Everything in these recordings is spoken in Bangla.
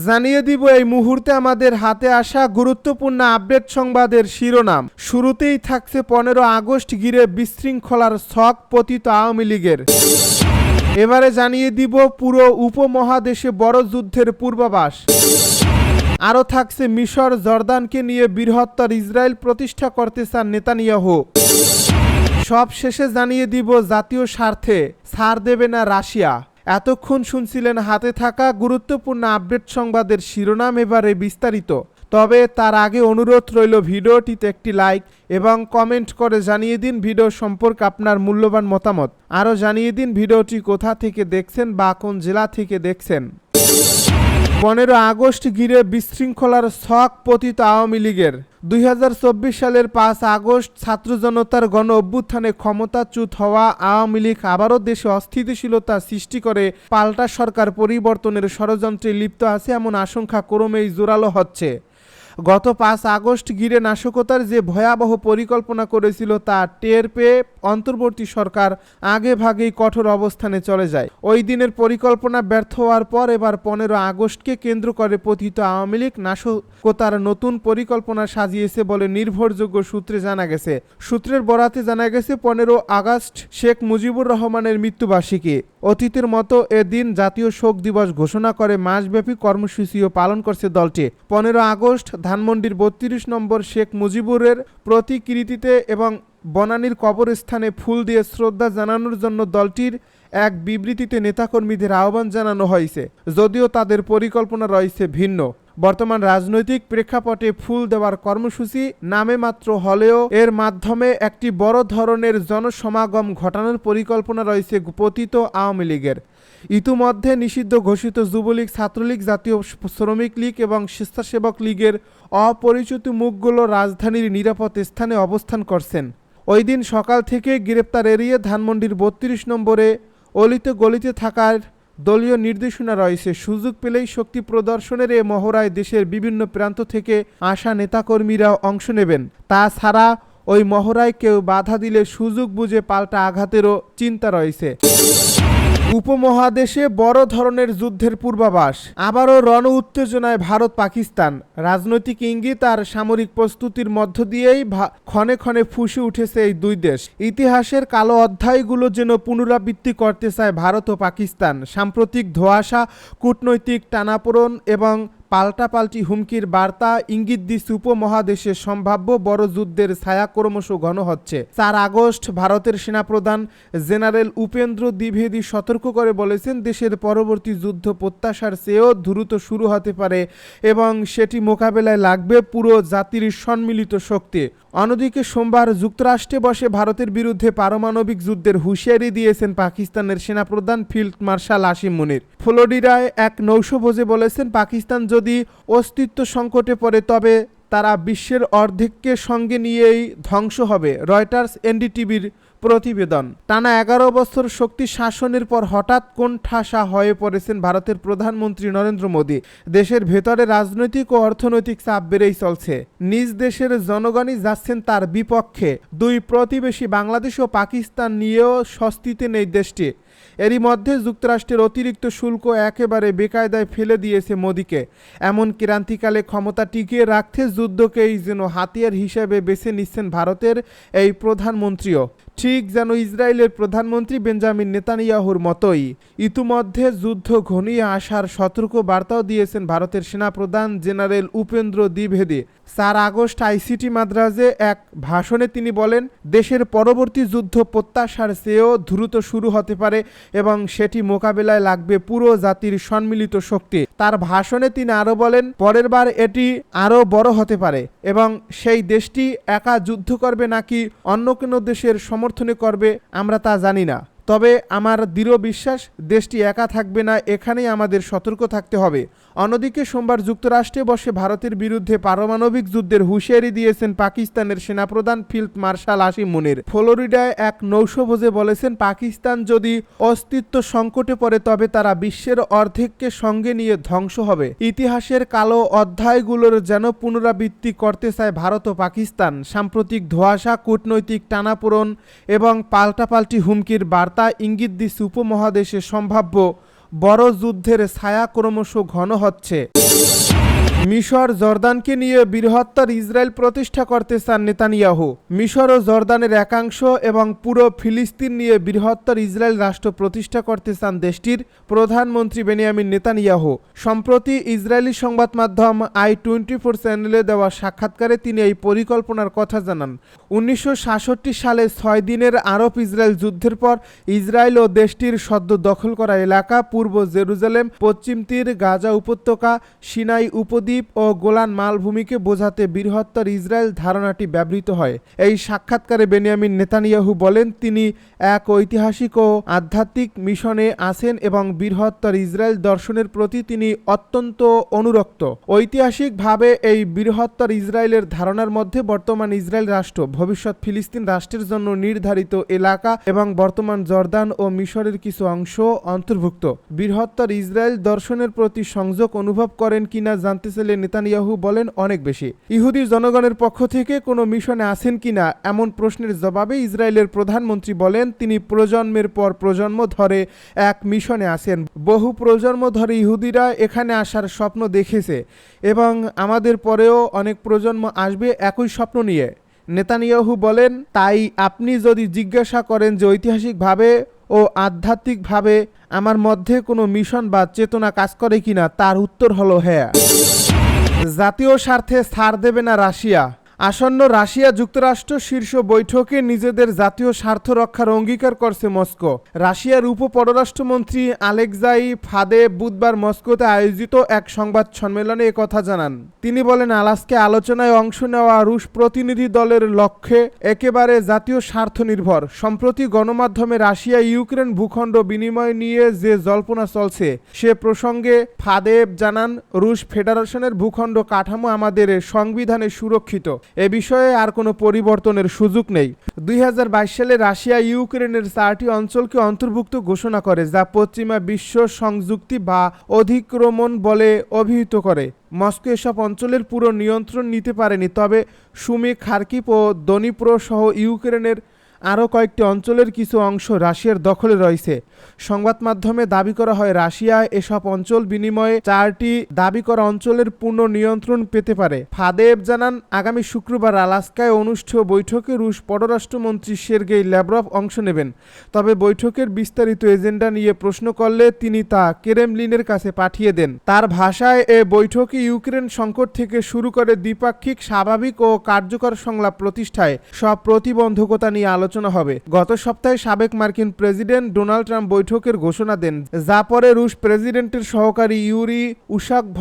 জানিয়ে দিব এই মুহূর্তে আমাদের হাতে আসা গুরুত্বপূর্ণ আপডেট সংবাদের শিরোনাম। শুরুতেই থাকছে 15 আগস্ট ঘিরে বিশৃঙ্খলার ছক পতিত আওয়ামী লীগের। এবারে জানিয়ে দিব পুরো উপমহাদেশে বড় যুদ্ধের পূর্বাভাস। আরও থাকছে মিশর জর্দানকে নিয়ে বৃহত্তর ইসরায়েল প্রতিষ্ঠা করতে চান নেতানিয়াহু। সব শেষে জানিয়ে দিব জাতীয় স্বার্থে ছাড় দেবে না রাশিয়া। এতক্ষণ শুনছিলেন হাতে থাকা গুরুত্বপূর্ণ আপডেট সংবাদের শিরোনাম, এবারে বিস্তারিত। তবে তার আগে অনুরোধ রইল ভিডিওটিতে একটি লাইক এবং কমেন্ট করে জানিয়ে দিন ভিডিও সম্পর্কে আপনার মূল্যবান মতামত। আরও জানিয়ে দিন ভিডিওটি কোথা থেকে দেখছেন বা কোন জেলা থেকে দেখছেন। 15 আগস্ট ঘিরে বিশৃঙ্খলার ছক পতিত আওয়ামী লীগের। 2024 সালের 5 আগস্ট ছাত্র জনতার গণ অভ্যুত্থানে ক্ষমতাচ্যুত হওয়া আওয়ামী লীগ আবারও দেশে অস্থিতিশীলতা সৃষ্টি করে পাল্টা সরকার পরিবর্তনের ষড়যন্ত্রে লিপ্ত আছে এমন আশঙ্কা ক্রমেই জোরালো হচ্ছে। গত 5 আগস্ট ঘিরে নাশকতার যে ভয়াবহ পরিকল্পনা করেছিল তা টের পেয়ে অন্তর্বর্তী সরকার আগে ভাগেই কঠোর অবস্থানে চলে যায়। ওই দিনের পরিকল্পনা ব্যর্থ হওয়ার পর এবার 15 আগস্টকে কেন্দ্র করে পতিত আওয়ামী লীগ নাশকতার নতুন পরিকল্পনা সাজিয়েছে বলে নির্ভরযোগ্য সূত্রে জানা গেছে। সূত্রের বরাতে জানা গেছে 15 আগস্ট শেখ মুজিবুর রহমানের মৃত্যুবার্ষিকী। অতীতের মতো এদিন জাতীয় শোক দিবস ঘোষণা করে মাসব্যাপী কর্মসূচিও পালন করছে দলটি। 15 আগস্ট ধানমন্ডির 32 নম্বর শেখ মুজিবুরের প্রতিকৃতিতে এবং বনানীর কবরস্থানে ফুল দিয়ে শ্রদ্ধা জানানোর জন্য দলটির এক বিবৃতিতে নেতাকর্মীদের আহ্বান জানানো হয়েছে, যদিও তাদের পরিকল্পনা রয়েছে ভিন্ন। বর্তমান রাজনৈতিক প্রেক্ষাপটে ফুল দেওয়ার কর্মসূচি নামে মাত্র হলেও এর মাধ্যমে একটি বড় ধরনের জনসমাগম ঘটানোর পরিকল্পনা রয়েছে পতিত আওয়ামী লীগের। ইতিমধ্যে নিষিদ্ধ ঘোষিত যুবলীগ, ছাত্রলীগ, জাতীয় শ্রমিক লীগ এবং স্বেচ্ছাসেবক লীগের অপরিচিত মুখগুলো রাজধানীর নিরাপদ স্থানে অবস্থান করছেন। ওই দিন সকাল থেকে গ্রেপ্তার এড়িয়ে ধানমন্ডির 32 নম্বরে অলিতে গলিতে থাকার দলীয় নির্দেশনা রয়েছে। সুযোগ পেলেই শক্তি প্রদর্শনের এ মহড়ায় দেশের বিভিন্ন প্রান্ত থেকে আসা নেতাকর্মীরা অংশ নেবেন। তাছাড়া ওই মহড়ায় কেউ বাধা দিলে সুযোগ বুঝে পাল্টা আঘাতেরও চিন্তা রয়েছে। উপমহাদেশে বড় ধরনের যুদ্ধের পূর্বাভাস। আবারও রণ উত্তেজনায় ভারত পাকিস্তান। রাজনৈতিক ইঙ্গিত আর সামরিক প্রস্তুতির মধ্য দিয়েই ক্ষণে ক্ষণে ফুঁসে উঠেছে এই দুই দেশ। ইতিহাসের কালো অধ্যায়গুলো যেন পুনরাবৃত্তি করতে চায় ভারত ও পাকিস্তান। সাম্প্রতিক ধোঁয়াশা, কূটনৈতিক টানাপোড়েন এবং পাল্টাপাল্টি হুমকির বার্তা ইঙ্গিত দিচ্ছে উপমহাদেশে সম্ভাব্য বড় যুদ্ধের ছায়া ক্রমশ ঘন হচ্ছে। 4 আগস্ট ভারতের সেনাপ্রধান জেনারেল উপেন্দ্র দ্বিবেদী সতর্ক করে বলেছেন, দেশের পরবর্তী যুদ্ধ প্রত্যাশার চেয়েও দ্রুত শুরু হতে পারে এবং সেটি মোকাবেলায় লাগবে পুরো জাতির সম্মিলিত শক্তি। অন্যদিকে সোমবার যুক্তরাষ্ট্রে বসে ভারতের বিরুদ্ধে পারমাণবিক যুদ্ধের হুঁশিয়ারি দিয়েছেন পাকিস্তানের সেনাপ্রধান ফিল্ড মার্শাল আসিম মুনির। ফ্লোরিডায় এক নৌশভোজে বলেছেন, পাকিস্তান যদি অস্তিত্ব সংকটে পড়ে তবে তারা বিশ্বের অর্ধেককে সঙ্গে নিয়েই ধ্বংস হবে। রয়টার্স এনডিটিভির প্রতিবেদন। টানা 11 বছর শক্তি শাসনের পর হঠাৎ কোণঠাসা হয়ে পড়েছেন ভারতের প্রধানমন্ত্রী নরেন্দ্র মোদী। দেশের ভেতরে রাজনৈতিক ও অর্থনৈতিক চাপ বেড়েই চলছে। নিজ দেশের জনগণই যাচ্ছেন তার বিপক্ষে। দুই প্রতিবেশী বাংলাদেশ ও পাকিস্তান নিয়েও স্বস্তিতে নেই দেশটি। এরই মধ্যে যুক্তরাষ্ট্রের অতিরিক্ত শুল্ক একেবারে বেকায়দায় ফেলে দিয়েছে মোদীকে। এমন ক্রান্তিকালে ক্ষমতা টিকিয়ে রাখতে যুদ্ধকেই যেন হাতিয়ার হিসেবে বেছে নিচ্ছেন ভারতের এই প্রধানমন্ত্রীও, ঠিক যেন ইসরায়েলের প্রধানমন্ত্রী বেঞ্জামিন নেতানিয়াহুর মতোই। ইতিমধ্যে যুদ্ধ ঘনিয়ে আসার সতর্ক বার্তাও দিয়েছেন ভারতের সেনাপ্রধান জেনারেল উপেন্দ্র দ্বিবেদী। 4 আগস্ট আইসিটি মাদ্রাজে এক ভাষণে তিনি বলেন, দেশের পরবর্তী যুদ্ধ প্রত্যাশার চেয়েও দ্রুত শুরু হতে পারে এবং সেটি মোকাবেলায় লাগবে পুরো জাতির সম্মিলিত শক্তি। তার ভাষণে তিনি আরও বলেন, পরের বার এটি আরও বড় হতে পারে এবং সেই দেশটি একা যুদ্ধ করবে নাকি অন্য কোনো দেশের সমর্থনে করবে আমরা তা জানি না, তবে আমার দৃঢ় বিশ্বাস দেশটি একা থাকবে না, এখানেই আমাদের সতর্ক থাকতে হবে। অন্যদিকে সোমবার যুক্তরাষ্ট্রে বসে ভারতের বিরুদ্ধে পারমাণবিক যুদ্ধের হুঁশিয়ারি দিয়েছেন পাকিস্তানের সেনাপ্রধান ফিল্ড মার্শাল আসিম মুনির। ফ্লোরিডায় এক নৌশভোজে বলেছেন, পাকিস্তান যদি অস্তিত্ব সংকটে পড়ে তবে তারা বিশ্বের অর্ধেককে সঙ্গে নিয়ে ধ্বংস হবে। ইতিহাসের কালো অধ্যায়গুলোর যেন পুনরাবৃত্তি করতে চায় ভারত ও পাকিস্তান। সাম্প্রতিক ধোঁয়াশা, কূটনৈতিক টানাপোড়েন এবং পাল্টাপাল্টি হুমকির বার্তা ইঙ্গিত দিচ্ছে উপমহাদেশে সম্ভাব্য বড় যুদ্ধের ছায়া ক্রমশ ঘন হচ্ছে। মিশর জর্দানকে নিয়ে বৃহত্তর ইসরায়েল প্রতিষ্ঠা করতে চান নেতানিয়াহু। মিশর ও জর্দানের একাংশ এবং পুরো ফিলিস্তিন নিয়ে বৃহত্তর ইসরায়েল রাষ্ট্র প্রতিষ্ঠা করতে চান দেশটির প্রধানমন্ত্রী বেনিয়ামিন নেতানিয়াহু। সম্প্রতি ইসরায়েলি সংবাদ মাধ্যম i24 চ্যানেলে দেওয়া সাক্ষাৎকারে তিনি এই পরিকল্পনার কথা জানান। 1966 সালে 6 দিনের আরব ইসরায়েল যুদ্ধের পর ইসরায়েল ও দেশটির সদ্য দখল করা এলাকা পূর্ব জেরুজালেম, পশ্চিম তীর, গাজা উপত্যকা, সিনাই উপদ্বীপ ও গোলান মালভূমিকে বোঝাতে বৃহত্তর ইসরায়েল ধারণাটি ব্যবহৃত হয়। এই সাক্ষাৎকারে বেনিয়ামিন নেতানিয়াহু বলেন তিনি এক ঐতিহাসিক ও আধ্যাত্মিক মিশনে আছেন এবং বৃহত্তর ইসরায়েল দর্শনের প্রতি তিনি অত্যন্ত অনুরক্ত। ঐতিহাসিকভাবে এই বৃহত্তর ইসরায়েলের ধারণার মধ্যে বর্তমান ইসরায়েল রাষ্ট্র, ভবিষ্যৎ ফিলিস্তিন রাষ্ট্রের জন্য নির্ধারিত এলাকা এবং বর্তমান জর্দান ও মিশরের কিছু অংশ অন্তর্ভুক্ত। বৃহত্তর ইসরায়েল দর্শনের প্রতি সংযোগ অনুভব করেন কিনা জানতে চাইলে নেতানিয়াহু বলেন অনেক বেশি। ইহুদি জনগণের পক্ষ থেকে কোনো মিশনে আছেন কিনা এমন প্রশ্নের জবাবে ইসরায়েলের প্রধানমন্ত্রী বলেন তিনি প্রজন্মের পর প্রজন্ম ধরে এক মিশনে আছেন। বহু প্রজন্ম ধরে ইহুদিরা এখানে আসার স্বপ্ন দেখেছে এবং আমাদের পরেও অনেক প্রজন্ম আসবে একই স্বপ্ন নিয়ে। নেতানিয়াহু বলেন তাই আপনি যদি জিজ্ঞাসা করেন যে ঐতিহাসিকভাবে ও আধ্যাত্মিকভাবে আমার মধ্যে কোনো মিশন বা চেতনা কাজ করে কিনা, তার উত্তর হলো হ্যাঁ। জাতীয় স্বার্থে ছাড় দেবে না রাশিয়া। আসন্ন রাশিয়া যুক্তরাষ্ট্র শীর্ষ বৈঠকে নিজেদের জাতীয় স্বার্থ রক্ষার অঙ্গীকার করছে মস্কো। রাশিয়ার উপ পররাষ্ট্রমন্ত্রী আলেক্সাই ফাদেভ বুধবার মস্কোতে আয়োজিত এক সংবাদ সম্মেলনে একথা জানান। তিনি বলেন আলাস্কে আলোচনায় অংশ নেওয়া রুশ প্রতিনিধি দলের লক্ষ্যে একেবারে জাতীয় স্বার্থ নির্ভর। সম্প্রতি গণমাধ্যমে রাশিয়া ইউক্রেন ভূখণ্ড বিনিময় নিয়ে যে জল্পনা চলছে সে প্রসঙ্গে ফাদেভ জানান রুশ ফেডারেশনের ভূখণ্ড কাঠামো আমাদের সংবিধানে সুরক্ষিত। এ বিষয়ে আর কোনো পরিবর্তনের সুযোগ নেই। 2022 সালে রাশিয়া ইউক্রেনের 4টি অঞ্চলকে অন্তর্ভুক্ত ঘোষণা করে যা পশ্চিমা বিশ্ব সংযুক্তি বা অধিক্রমণ বলে অভিহিত করে। মস্কো এসব অঞ্চলের পুরো নিয়ন্ত্রণ নিতে পারেনি, তবে সুমি, খার্কিভ ও দনিপ্রো সহ ইউক্রেনের আরও কয়েকটি অঞ্চলের কিছু অংশ রাশিয়ার দখলে রয়েছে। সংবাদ মাধ্যমে দাবি করা হয় রাশিয়া এসব অঞ্চল বিনিময়ে 4টি দাবি করা অঞ্চলের পূর্ণ নিয়ন্ত্রণ পেতে পারে। ফাদেভ জানান আগামী শুক্রবার আলাস্কায় অনুষ্ঠেয় বৈঠকে রুশ পররাষ্ট্রমন্ত্রী সের্গেই ল্যাভরভ অংশ নেবেন। তবে বৈঠকের বিস্তারিত এজেন্ডা নিয়ে প্রশ্ন করলে তিনি তা ক্রেমলিনের কাছে পাঠিয়ে দেন। তার ভাষায় এ বৈঠকে ইউক্রেন সংকট থেকে শুরু করে দ্বিপাক্ষিক স্বাভাবিক ও কার্যকর সংলাপ প্রতিষ্ঠায় সব প্রতিবন্ধকতা নিয়ে আলোচনা হবে। গত সপ্তাহে সাবেক মার্কিন প্রেসিডেন্ট ডোনাল্ড ট্রাম্প বৈঠকের ঘোষণা দেন, যা পরে রুশ প্রেসিডেন্টের সহকারী ইউরি উশাকভ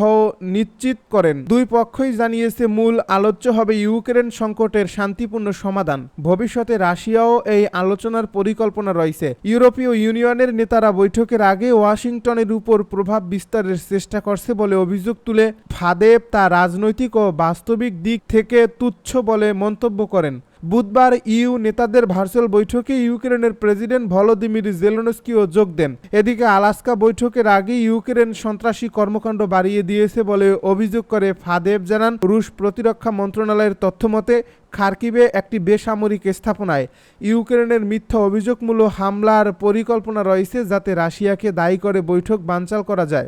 নিশ্চিত করেন। দুই পক্ষই জানিয়েছে মূল আলোচ্য হবে ইউক্রেন সংকটের শান্তিপূর্ণ সমাধান। ভবিষ্যতে রাশিয়াও এই আলোচনার পরিকল্পনা রয়েছে। ইউরোপীয় ইউনিয়নের নেতারা বৈঠকের আগে ওয়াশিংটনের উপর প্রভাব বিস্তারের চেষ্টা করছে বলে অভিযোগ তুলে ফাদেভ তা রাজনৈতিক ও বাস্তবিক দিক থেকে তুচ্ছ বলে মন্তব্য করেন। বুধবার ইইউ নেতাদের ভার্চুয়াল বৈঠকে ইউক্রেনের প্রেসিডেন্ট ভলোদিমির জেলেনস্কিও যোগ দেন। এদিকে আলাস্কা বৈঠকের আগে ইউক্রেন সন্ত্রাসী কর্মকাণ্ড বাড়িয়ে দিয়েছে বলে অভিযোগ করে ফাদেভ জানান রুশ প্রতিরক্ষা মন্ত্রণালয়ের তথ্যমতে খার্কিভে একটি বেসামরিক স্থাপনায় ইউক্রেনের মিথ্যা অভিযোগমূলক হামলার পরিকল্পনা রয়েছে যাতে রাশিয়াকে দায়ী করে বৈঠক বানচাল করা যায়।